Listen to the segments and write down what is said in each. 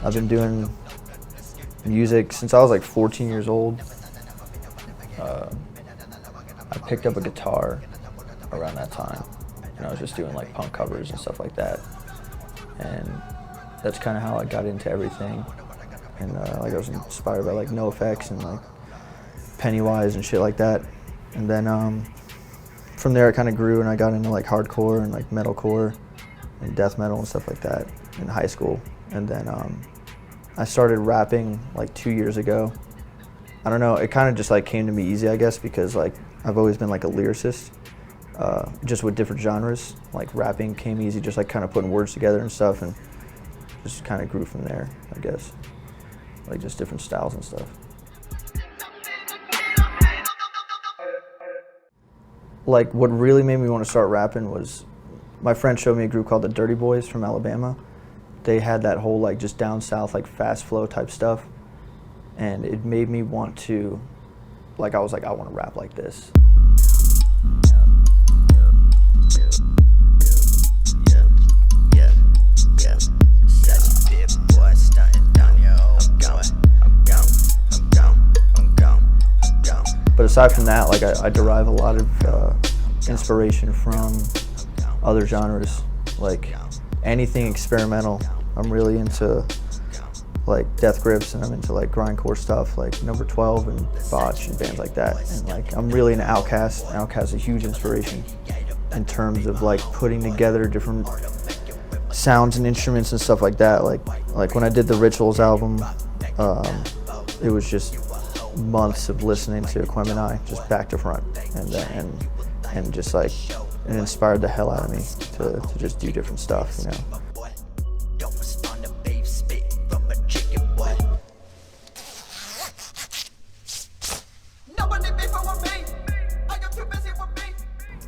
I've been doing music since I was like 14 years old. I picked up a guitar around that time, and I was just doing like punk covers and stuff like that. And that's kind of how I got into everything. And like I was inspired by like NoFX and like Pennywise and shit like that. And then from there it kind of grew, and I got into like hardcore and like metalcore and death metal and stuff like that in high school. And then I started rapping like 2 years ago. I don't know, it kind of just like came to me easy, I guess, because like I've always been like a lyricist, just with different genres. Like rapping came easy, just like kind of putting words together and stuff, and just kind of grew from there, I guess. Like just different styles and stuff. Like what really made me want to start rapping was my friend showed me a group called the Dirty Boys from Alabama. They had that whole like just down south like fast flow type stuff, and it made me want to, like I was like, I want to rap like this. But aside from that, like I derive a lot of inspiration from other genres, like anything experimental. I'm really into like Death Grips, and I'm into like grindcore stuff like Number 12 and Botch and bands like that. And like I'm really into Outkast. Outkast is a huge inspiration in terms of like putting together different sounds and instruments and stuff like that. Like when I did the Rituals album, it was just months of listening to Aquemini just back to front, and just like it inspired the hell out of me to just do different stuff, you know.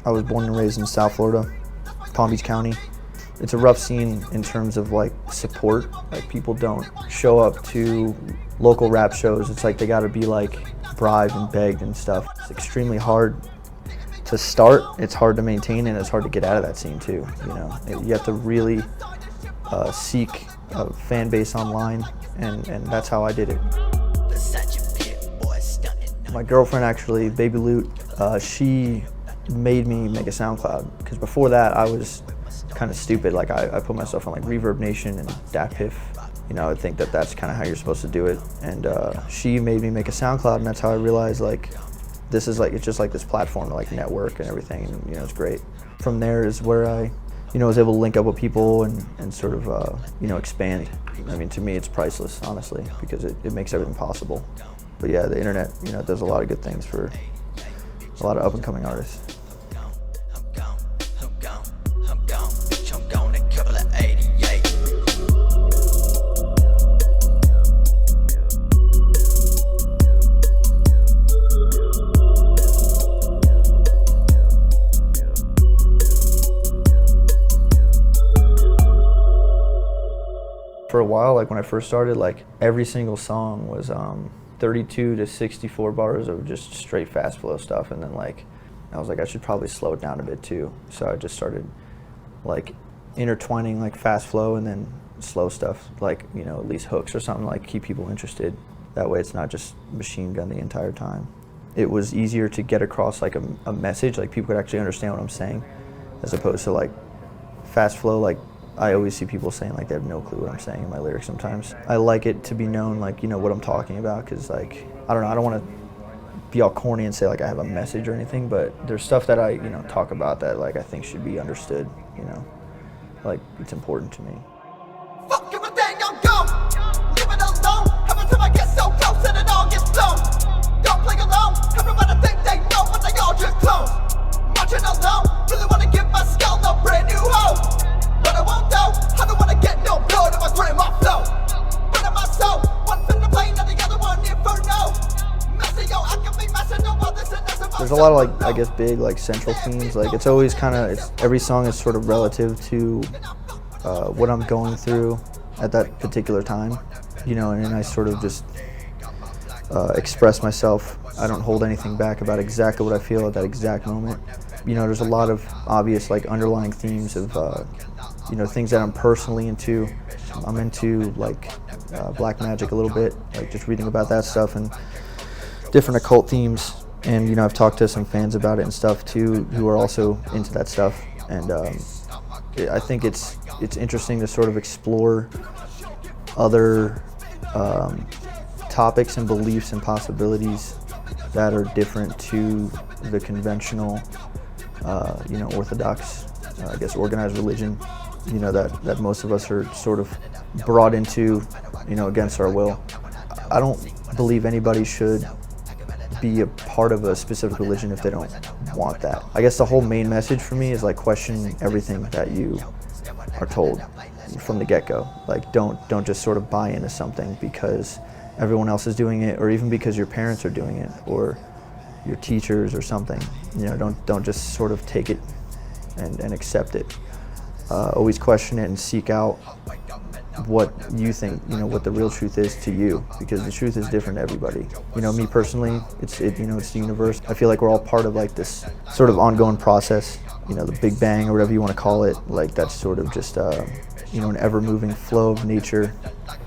I was born and raised in South Florida, Palm Beach County. It's a rough scene in terms of like support. Like people don't show up to local rap shows. It's like they gotta be like bribed and begged and stuff. It's extremely hard to start. It's hard to maintain, and it's hard to get out of that scene too. You know, you have to really seek a fan base online, and that's how I did it. My girlfriend actually, Baby Loot, she made me make a SoundCloud, because before that I was kind of stupid. Like I put myself on like Reverb Nation and DatPiff. You know, I think that that's kind of how you're supposed to do it. And she made me make a SoundCloud, and that's how I realized like this is like, it's just like this platform to like network and everything, and you know, it's great. From there is where I, you know, was able to link up with people and sort of, you know, expand. I mean, to me it's priceless, honestly, because it makes everything possible. But yeah, the internet, you know, does a lot of good things for a lot of up and coming artists. For a while, like when I first started, like every single song was 32 to 64 bars of just straight fast flow stuff, and then like I was like, I should probably slow it down a bit too. So I just started like intertwining like fast flow and then slow stuff, like, you know, at least hooks or something, like keep people interested. That way it's not just machine gun the entire time. It was easier to get across like a message, like people could actually understand what I'm saying, as opposed to like fast flow. Like I always see people saying like they have no clue what I'm saying in my lyrics sometimes. I like it to be known, like, you know, what I'm talking about, because like, I don't know, I don't want to be all corny and say like I have a message or anything, but there's stuff that I, you know, talk about that like I think should be understood, you know, like it's important to me. Fuck everything, I'm gone. Leave it alone. Every time I get so close and it all gets blown. Don't play alone. Everybody think they know, but they all just close. Marching alone. Really wanna give my skull a brand new home. But I won't know. I don't wanna get no blood in my grin, my flow. But in my soul, one fin to plane and the other one inferno. Messy, yo, I can be messing no others and that's about. There's a lot of like, I guess, big like central themes. Like it's always kind of, every song is sort of relative to what I'm going through at that particular time, you know, and I sort of just express myself. I don't hold anything back about exactly what I feel at that exact moment. you know, there's a lot of obvious like underlying themes of you know, things that I'm personally into. I'm into like black magic a little bit, like just reading about that stuff and different occult themes. And you know, I've talked to some fans about it and stuff too, who are also into that stuff. And I think it's interesting to sort of explore other topics and beliefs and possibilities that are different to the conventional, you know, orthodox, I guess, organized religion, you know, that most of us are sort of brought into, you know, against our will. I don't believe anybody should be a part of a specific religion if they don't want that. I guess the whole main message for me is like questioning everything that you are told from the get-go. Like don't just sort of buy into something because everyone else is doing it, or even because your parents are doing it, or your teachers or something. You know, don't just sort of take it and accept it. Always question it and seek out what you think, you know, what the real truth is to you, because the truth is different to everybody. You know, me personally, you know, it's the universe. I feel like we're all part of like this sort of ongoing process, you know, the Big Bang or whatever you want to call it. Like that's sort of just, you know, an ever-moving flow of nature.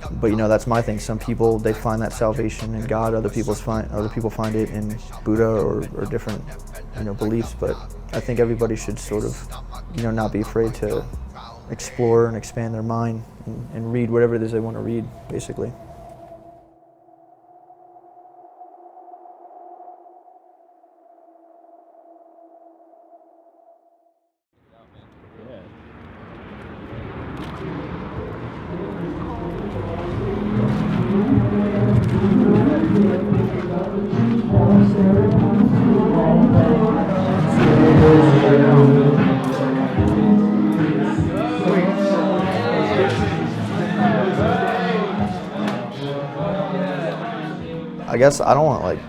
But you know, that's my thing. Some people, they find that salvation in God. Other people find it in Buddha or different, you know, beliefs. But I think everybody should sort of, you know, not be afraid to explore and expand their mind and read whatever it is they want to read, basically. I guess I don't want like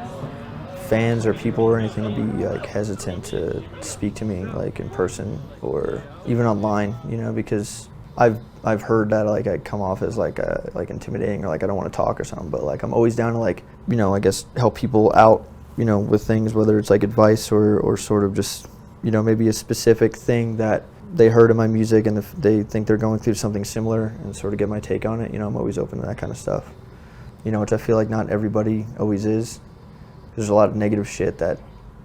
fans or people or anything to be like hesitant to speak to me like in person or even online, you know, because I've heard that like I come off as like intimidating or like I don't want to talk or something, but like I'm always down to like, you know, I guess help people out, you know, with things, whether it's like advice or sort of just, you know, maybe a specific thing that they heard in my music and if they think they're going through something similar and sort of get my take on it. You know, I'm always open to that kind of stuff. You know, which I feel like not everybody always is. There's a lot of negative shit that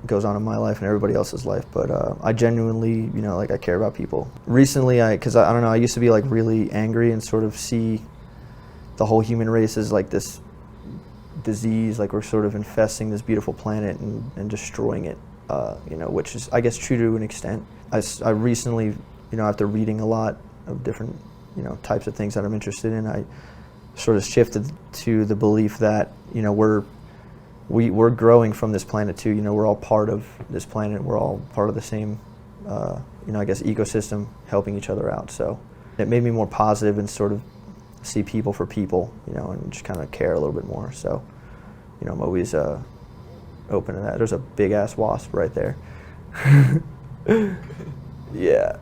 goes on in my life and everybody else's life, but I genuinely, you know, like I care about people. Recently, because I don't know, I used to be like really angry and sort of see the whole human race as like this disease, like we're sort of infesting this beautiful planet and destroying it, you know, which is, I guess, true to an extent. I recently, you know, after reading a lot of different, you know, types of things that I'm interested in, I sort of shifted to the belief that, you know, we're growing from this planet too. You know, we're all part of this planet. We're all part of the same, you know, I guess, ecosystem, helping each other out. So it made me more positive and sort of see people for people, you know, and just kind of care a little bit more. So, you know, I'm always open to that. There's a big ass wasp right there. Yeah.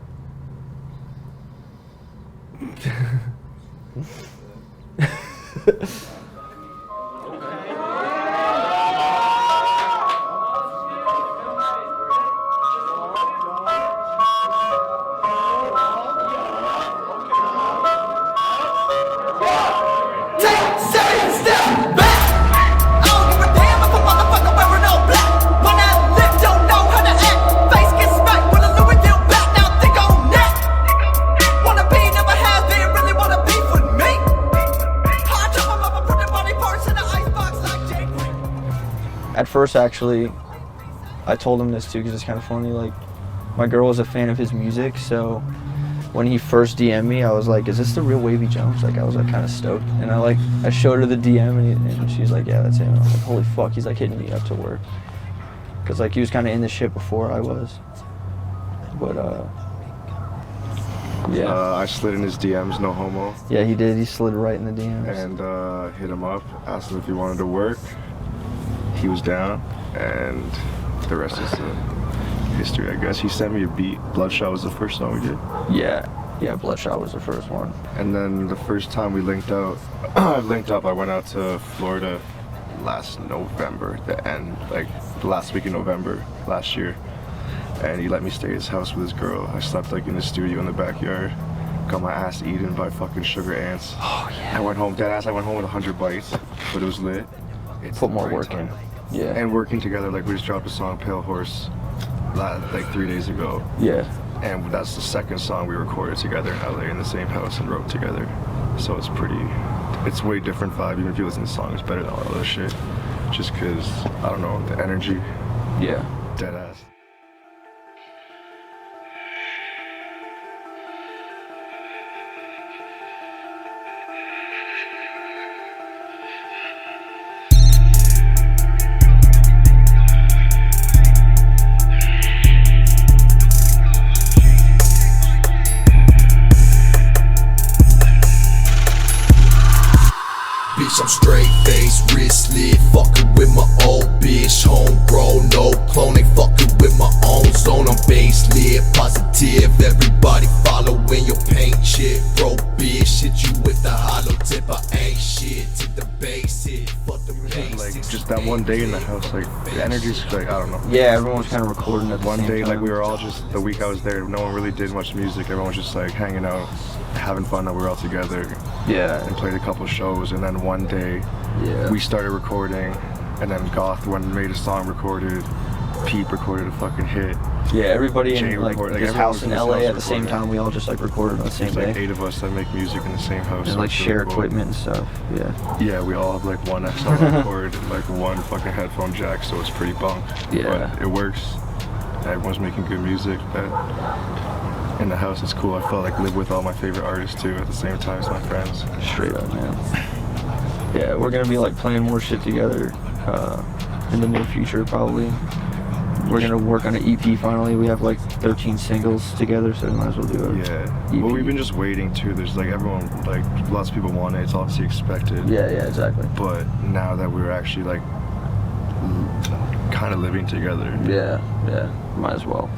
At first, actually, I told him this too because it's kind of funny. Like, my girl was a fan of his music, so when he first DM'd me, I was like, "Is this the real Wavy Jones?" Like, I was like kind of stoked, and I showed her the DM, and she's like, "Yeah, that's him." And I was like, "Holy fuck!" He's like hitting me up to work because like he was kind of in the shit before I was, but yeah. I slid in his DMs, no homo. Yeah, he did. He slid right in the DMs. And hit him up, asked him if he wanted to work. He was down, and the rest is history, I guess. He sent me a beat. Bloodshot was the first song we did. Yeah, Bloodshot was the first one. And then the first time we linked up, I went out to Florida last November, the last week in November last year. and he let me stay at his house with his girl. I slept like in the studio in the backyard. Got my ass eaten by fucking sugar ants. Oh yeah. I went home, deadass, I went home with 100 bites, but it was lit. It's Put more great work in. time. Yeah. And working together, like we just dropped a song, Pale Horse, like 3 days ago. Yeah. And that's the second song we recorded together in LA in the same house and wrote together. So it's way different vibe. Even if you listen to the song, it's better than all that other shit. Just cause, I don't know, the energy, Yeah. deadass. Bitch, I'm straight face, wrist lit, fucking with my old bitch, homegrown, no clone, ain't fucking with my own zone. I'm base lit, positive, everybody following your paint chip, bro, bitch, hit you with the hollow tip, I ain't shit, to the base hit, fuck the base. Like just that one day in the house, like the energy's like, I don't know. Yeah, everyone was kind of recording at the One same day, time. like we were all just, the week I was there, no one really did much music. Everyone was just like hanging out, having fun that we were all together. Yeah. And played a couple shows, and then one day Yeah. we started recording, and then Goth one made a song recorded, Pete recorded a fucking hit. Yeah, everybody Jay in like recorded- like, this everyone house was in in this LA house at the same recording. time. We all just like recorded on the same There's like day. 8 of us that make music in the same house. And so like it's share really cool. equipment and stuff. Yeah. Yeah, we all have like one XLR cord and like one fucking headphone jack, so it's pretty bunk. Yeah. But it works. Everyone's making good music. But in the house, it's cool. I felt like live with all my favorite artists too at the same time as my friends. Straight up, man. Yeah, we're gonna be like playing more shit together in the near future, probably. We're gonna work on an EP finally. We have like 13 singles together, so we might as well do it. Yeah. EP. Well, we've been just waiting too. There's like everyone, like lots of people want it. It's obviously expected. Yeah, exactly. But now that we're actually like kind of living together. Yeah, might as well.